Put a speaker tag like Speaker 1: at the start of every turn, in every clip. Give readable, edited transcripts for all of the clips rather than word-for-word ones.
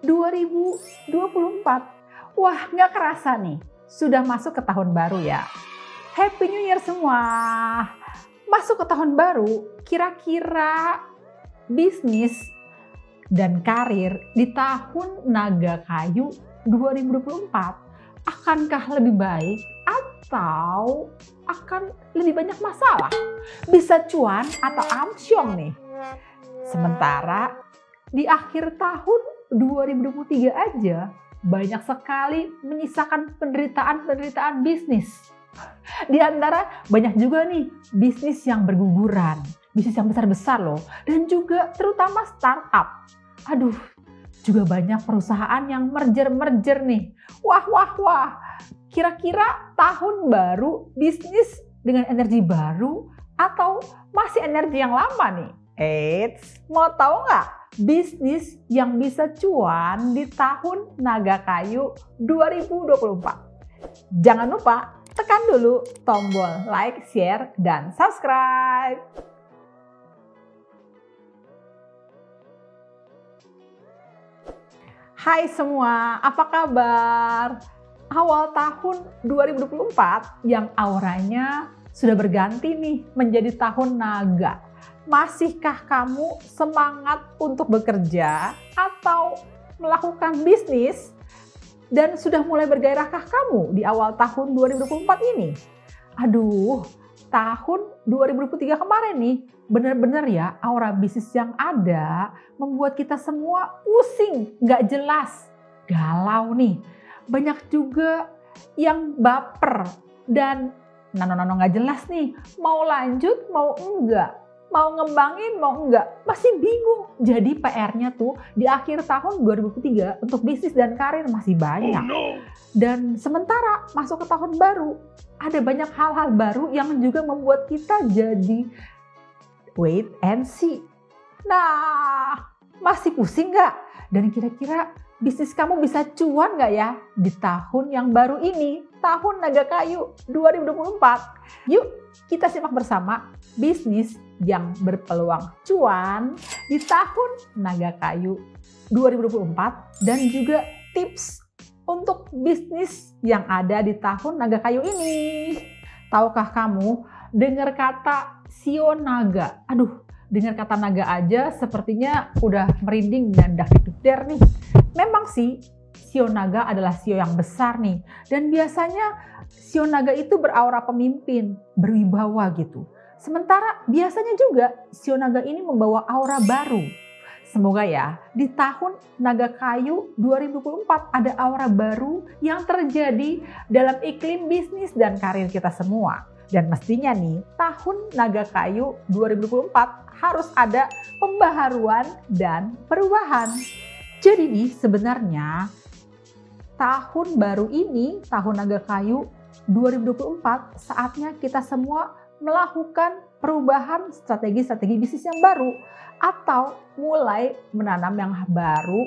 Speaker 1: 2024. Wah, nggak kerasa nih, sudah masuk ke tahun baru ya. Happy New Year semua. Masuk ke tahun baru, kira-kira bisnis dan karir di tahun naga kayu 2024 akankah lebih baik atau akan lebih banyak masalah? Bisa cuan atau amsyong nih? Sementara di akhir tahun 2023 aja banyak sekali menyisakan penderitaan bisnis. Di antara banyak juga nih bisnis yang berguguran, bisnis yang besar-besar loh, dan juga terutama startup. Aduh, juga banyak perusahaan yang merger nih. Wah. Kira-kira tahun baru bisnis dengan energi baru atau masih energi yang lama nih? Eits, mau tahu nggak bisnis yang bisa cuan di tahun naga kayu 2024? Jangan lupa tekan dulu tombol like, share, dan subscribe. Hai semua, apa kabar? Awal tahun 2024 yang auranya sudah berganti nih menjadi tahun naga. Masihkah kamu semangat untuk bekerja atau melakukan bisnis? Dan sudah mulai bergairahkah kamu di awal tahun 2024 ini? Aduh, tahun 2023 kemarin nih, benar-benar ya aura bisnis yang ada membuat kita semua pusing, nggak jelas, galau nih. Banyak juga yang baper dan nano nggak jelas nih, mau lanjut mau enggak, mau ngembangin mau enggak, masih bingung. Jadi PR-nya tuh di akhir tahun 2023 untuk bisnis dan karir masih banyak. Dan sementara masuk ke tahun baru, ada banyak hal-hal baru yang juga membuat kita jadi wait and see. Nah, masih pusing nggak? Dan kira-kira bisnis kamu bisa cuan nggak ya di tahun yang baru ini, tahun naga kayu 2024? Yuk kita simak bersama bisnis yang berpeluang cuan di tahun naga kayu 2024 dan juga tips untuk bisnis yang ada di tahun naga kayu ini. Tahukah kamu dengar kata sio naga? Aduh, dengar kata naga aja sepertinya udah merinding dan dak-duk-der nih. Memang sih sio naga adalah sio yang besar nih, dan biasanya sio naga itu beraura pemimpin, berwibawa gitu. Sementara biasanya juga sio naga ini membawa aura baru. Semoga ya di tahun naga kayu 2024 ada aura baru yang terjadi dalam iklim bisnis dan karir kita semua. Dan mestinya nih tahun naga kayu 2024 harus ada pembaharuan dan perubahan. Jadi nih sebenarnya tahun baru ini, tahun naga kayu 2024, saatnya kita semua melakukan perubahan strategi bisnis yang baru atau mulai menanam yang baru,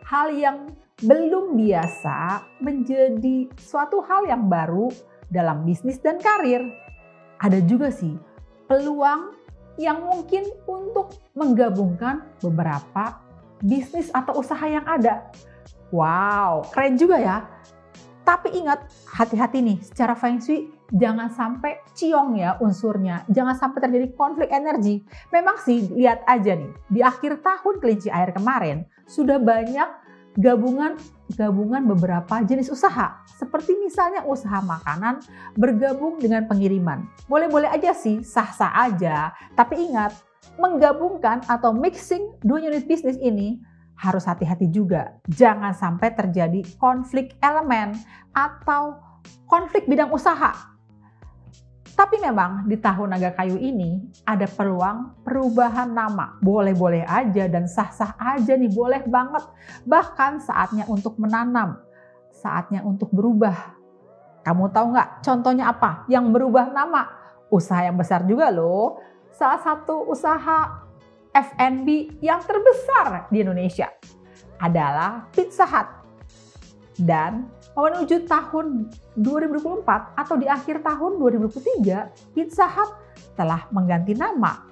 Speaker 1: hal yang belum biasa menjadi suatu hal yang baru dalam bisnis dan karir. Ada juga sih peluang yang mungkin untuk menggabungkan beberapa bisnis atau usaha yang ada. Wow, keren juga ya. Tapi ingat, hati-hati nih, secara Feng Shui jangan sampai ciong ya unsurnya. Jangan sampai terjadi konflik energi. Memang sih, lihat aja nih, di akhir tahun kelinci air kemarin sudah banyak gabungan beberapa jenis usaha. Seperti misalnya usaha makanan bergabung dengan pengiriman. Boleh-boleh aja sih, sah-sah aja. Tapi ingat, menggabungkan atau mixing dua unit bisnis ini harus hati-hati juga. Jangan sampai terjadi konflik elemen atau konflik bidang usaha. Tapi memang di tahun naga kayu ini ada peluang perubahan nama. Boleh-boleh aja dan sah-sah aja nih, boleh banget. Bahkan saatnya untuk menanam, saatnya untuk berubah. Kamu tahu nggak contohnya apa yang berubah nama? Usaha yang besar juga loh. Salah satu usaha F&B yang terbesar di Indonesia adalah Pizza Hut. Dan menuju tahun 2024 atau di akhir tahun 2023, Pizza Hut telah mengganti nama.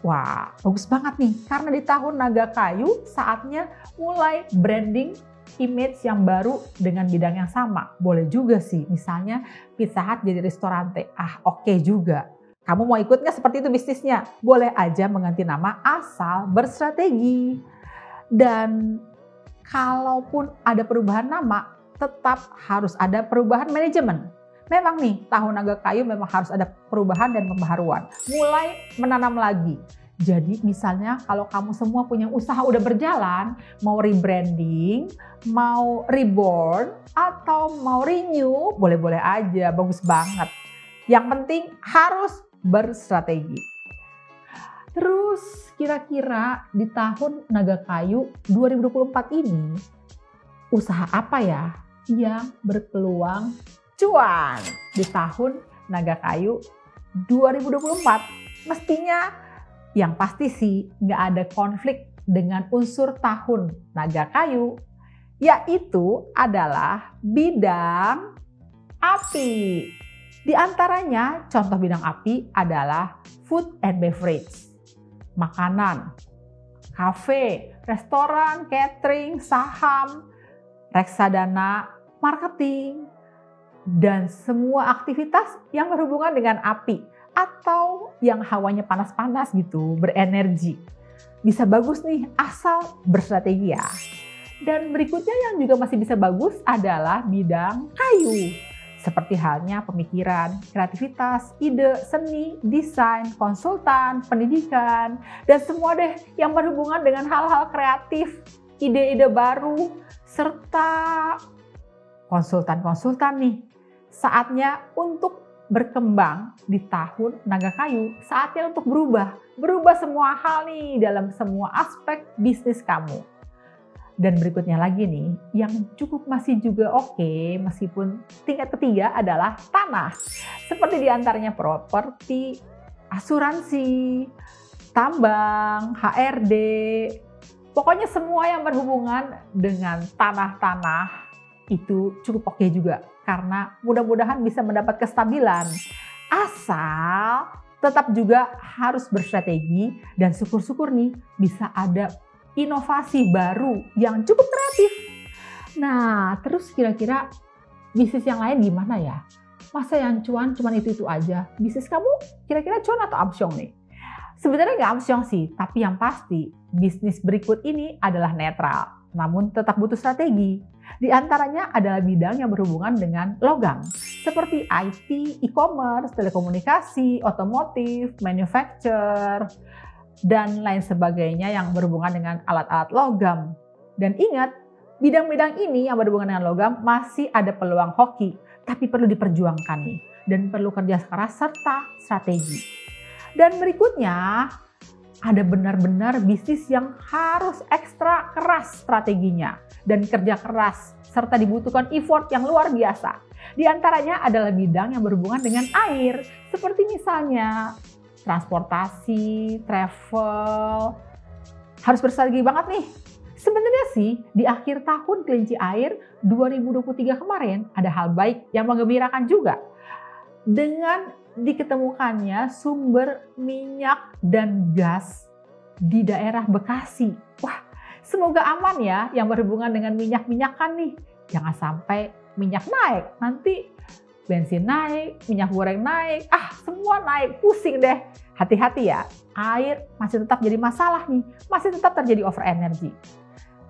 Speaker 1: Wah, bagus banget nih. Karena di tahun naga kayu saatnya mulai branding image yang baru dengan bidang yang sama. Boleh juga sih, misalnya Pizza Hut jadi restorante. Ah, oke juga. Kamu mau ikut nggak seperti itu bisnisnya? Boleh aja mengganti nama asal berstrategi. Dan kalaupun ada perubahan nama, tetap harus ada perubahan manajemen. Memang nih, tahun naga kayu memang harus ada perubahan dan pembaharuan. Mulai menanam lagi. Jadi misalnya kalau kamu semua punya usaha udah berjalan, mau rebranding, mau reborn, atau mau renew, boleh-boleh aja, bagus banget. Yang penting harus berstrategi. Terus kira-kira di tahun naga kayu 2024 ini, usaha apa ya yang berpeluang cuan di tahun naga kayu 2024? Mestinya yang pasti sih nggak ada konflik dengan unsur tahun naga kayu, yaitu adalah bidang api. Di antaranya contoh bidang api adalah food and beverage, makanan, kafe, restoran, catering, saham, reksadana, marketing, dan semua aktivitas yang berhubungan dengan api atau yang hawanya panas-panas gitu, berenergi. Bisa bagus nih asal berstrategi ya. Dan berikutnya yang juga masih bisa bagus adalah bidang kayu. Seperti halnya pemikiran, kreativitas, ide, seni, desain, konsultan, pendidikan, dan semua deh yang berhubungan dengan hal-hal kreatif, ide-ide baru, serta konsultan-konsultan nih. Saatnya untuk berkembang di tahun naga kayu, saatnya untuk berubah semua hal nih dalam semua aspek bisnis kamu. Dan berikutnya lagi nih, yang cukup masih juga oke, meskipun tingkat ketiga adalah tanah. Seperti diantaranya properti, asuransi, tambang, HRD, pokoknya semua yang berhubungan dengan tanah-tanah itu cukup oke juga. Karena mudah-mudahan bisa mendapat kestabilan. Asal tetap juga harus berstrategi dan syukur-syukur nih bisa ada inovasi baru yang cukup kreatif. Nah, terus kira-kira bisnis yang lain gimana ya? Masa yang cuan cuman itu aja? Bisnis kamu kira-kira cuan atau amsyong nih? Sebenarnya nggak amsyong sih, tapi yang pasti bisnis berikut ini adalah netral, namun tetap butuh strategi. Di antaranya adalah bidang yang berhubungan dengan logam, seperti IT, e-commerce, telekomunikasi, otomotif, manufacture, dan lain sebagainya yang berhubungan dengan alat-alat logam. Dan ingat, bidang-bidang ini yang berhubungan dengan logam masih ada peluang hoki, tapi perlu diperjuangkan nih, dan perlu kerja keras serta strategi. Dan berikutnya, ada benar-benar bisnis yang harus ekstra keras strateginya dan kerja keras serta dibutuhkan effort yang luar biasa. Di antaranya adalah bidang yang berhubungan dengan air, seperti misalnya transportasi, travel. Harus berstrategi banget nih. Sebenarnya sih di akhir tahun kelinci air 2023 kemarin ada hal baik yang menggembirakan juga. Dengan diketemukannya sumber minyak dan gas di daerah Bekasi. Wah, semoga aman ya yang berhubungan dengan minyak-minyakan nih. Jangan sampai minyak naik, nanti bensin naik, minyak goreng naik, semua naik, pusing deh. Hati-hati ya, air masih tetap jadi masalah nih, masih tetap terjadi over energy.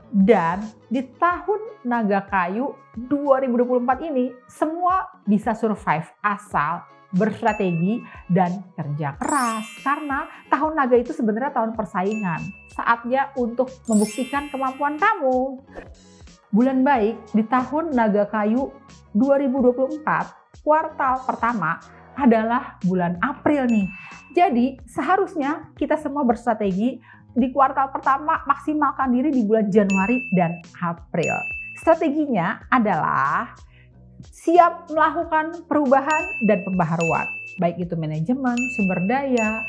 Speaker 1: Dan di tahun naga kayu 2024 ini semua bisa survive asal berstrategi dan kerja keras. Karena tahun naga itu sebenarnya tahun persaingan. Saatnya untuk membuktikan kemampuan kamu. Bulan baik di tahun naga kayu 2024 kuartal pertama adalah bulan April nih. Jadi seharusnya kita semua berstrategi di kuartal pertama, maksimalkan diri di bulan Januari dan April. Strateginya adalah siap melakukan perubahan dan pembaharuan, baik itu manajemen, sumber daya,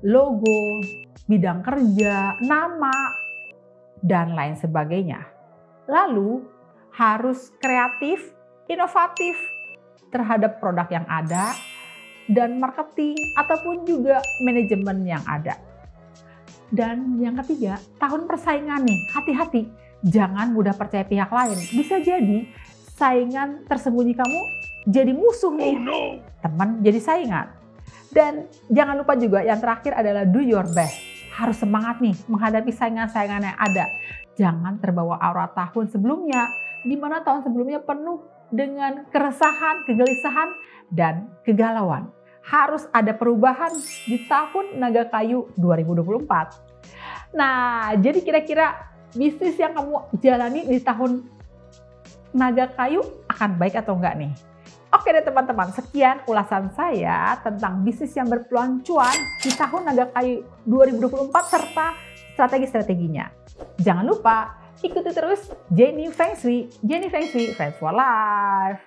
Speaker 1: logo, bidang kerja, nama, dan lain sebagainya. Lalu harus kreatif, inovatif terhadap produk yang ada, dan marketing ataupun juga manajemen yang ada. Dan yang ketiga, tahun persaingan nih, hati-hati. Jangan mudah percaya pihak lain. Bisa jadi saingan tersembunyi kamu jadi musuh nih. Teman jadi saingan. Dan jangan lupa juga yang terakhir adalah do your best. Harus semangat nih menghadapi saingan-saingan yang ada. Jangan terbawa aura tahun sebelumnya, di mana tahun sebelumnya penuh dengan keresahan, kegelisahan, dan kegalauan. Harus ada perubahan di tahun naga kayu 2024. Nah, jadi kira-kira bisnis yang kamu jalani di tahun naga kayu akan baik atau enggak nih? Oke deh teman-teman, sekian ulasan saya tentang bisnis yang berpeluang cuan di tahun naga kayu 2024 serta strategi-strateginya. Jangan lupa ikuti terus Jenny Feng Shui, Friends for Life.